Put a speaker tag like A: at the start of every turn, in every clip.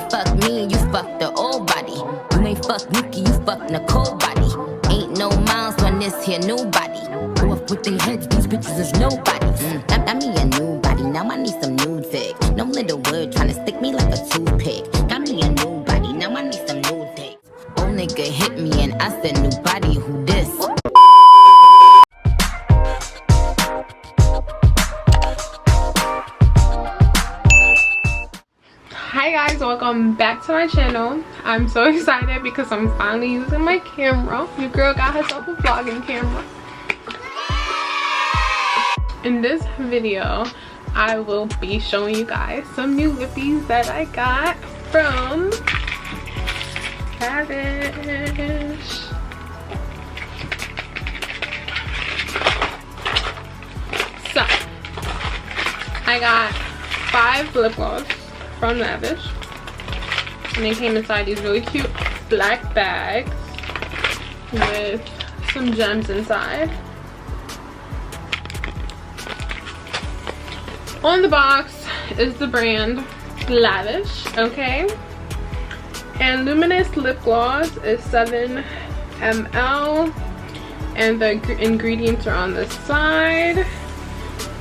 A: ain't fuck me, you fuck the old body. You ain't fuck Nikki, you fuck Nicole body. Ain't no miles on this here new body. Go up with their heads, these bitches is nobodies. Got me a new body, now I need some new dick. No little word tryna stick me like a toothpick. Got me a new body, now I need some new dick. Old nigga hit me and I said new body, who this?
B: Hi guys, welcome back to my channel. I'm so excited because I'm finally using my camera. Your girl got herself a vlogging camera. In this video, I will be showing you guys some new lippies that I got from Lavish. So, I got 5 lip gloss from Lavish, and they came inside these really cute black bags with some gems inside. On the box is the brand Lavish, okay, and luminous lip gloss is 7 ml, and the ingredients are on the side,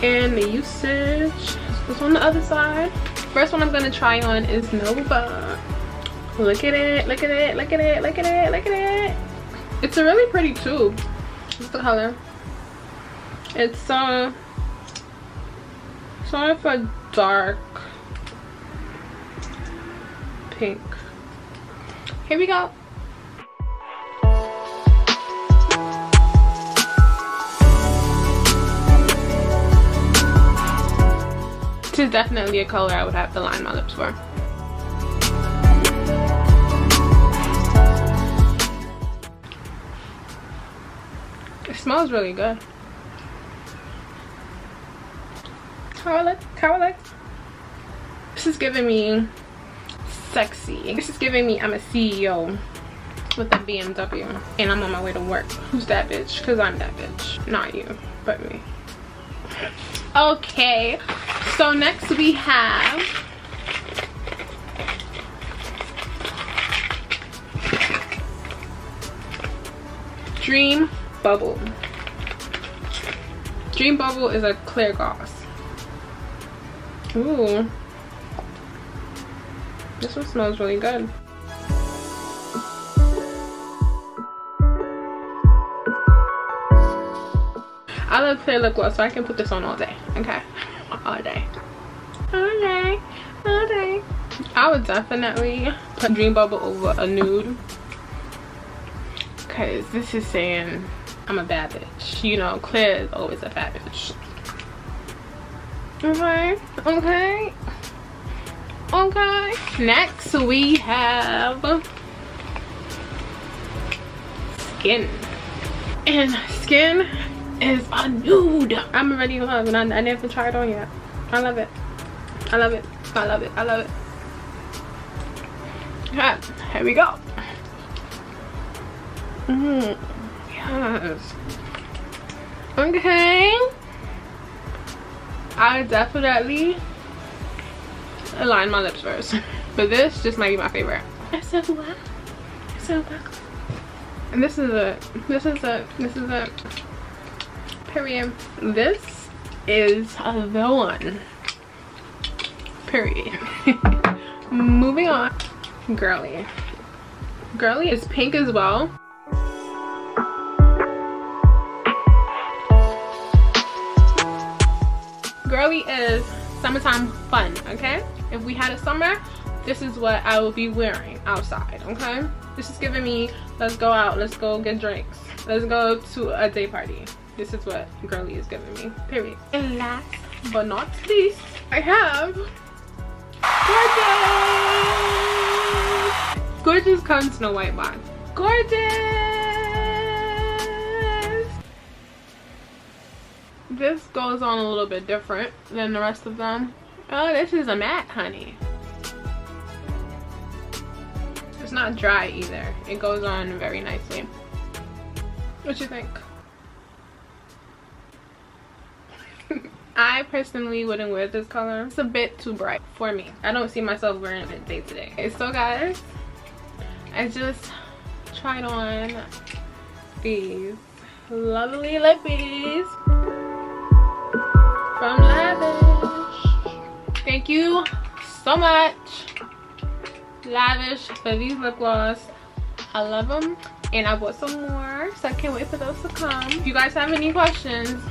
B: and the usage is on the other side. First one I'm gonna try on is Nova. Look at it, look at it, look at it, look at it, look at it. It's a really pretty tube. What's the color? It's sort of a dark pink. Here we go. This is definitely a color I would have to line my lips for. It smells really good. Cowlick. This is giving me sexy. This is giving me I'm a CEO with a BMW and I'm on my way to work. Who's that bitch? Because I'm that bitch. Not you, but me. Okay, so next we have Dream Bubble. Dream Bubble is a clear gloss. Ooh, this one smells really good. I love clear lip gloss, so I can put this on all day. Okay, all day. I would definitely put Dream Bubble over a nude, because this is saying I'm a bad bitch. You know, clear is always a bad bitch. Okay. Next we have Skin. And Skin is a nude. I'm already in love and I never tried it on yet. I love it. Okay, here we go. Yes. Okay. I definitely align my lips first, but this just might be my favorite. So and this is a period. This is the one. Period. Moving on. Girly. Girly is pink as well. Girly is summertime fun, okay? If we had a summer, this is what I will be wearing outside, okay? This is giving me, let's go out, let's go get drinks, let's go to a day party. This is what Girly is giving me, period. And last but not least, I have Gorgeous. Gorgeous comes in a white box. Gorgeous. This goes on a little bit different than the rest of them. Oh, this is a matte, honey. It's not dry either. It goes on very nicely. What you think? I personally wouldn't wear this color. It's a bit too bright for me. I don't see myself wearing it day to day. Okay, so guys, I just tried on these lovely lippies from Lavish. Thank you so much, Lavish, for these lip gloss. I love them, and I bought some more, so I can't wait for those to come. If you guys have any questions,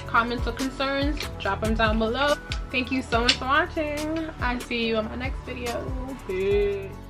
B: comments, or concerns, drop them down below. Thank you so much for watching. I'll see you in my next video. Peace.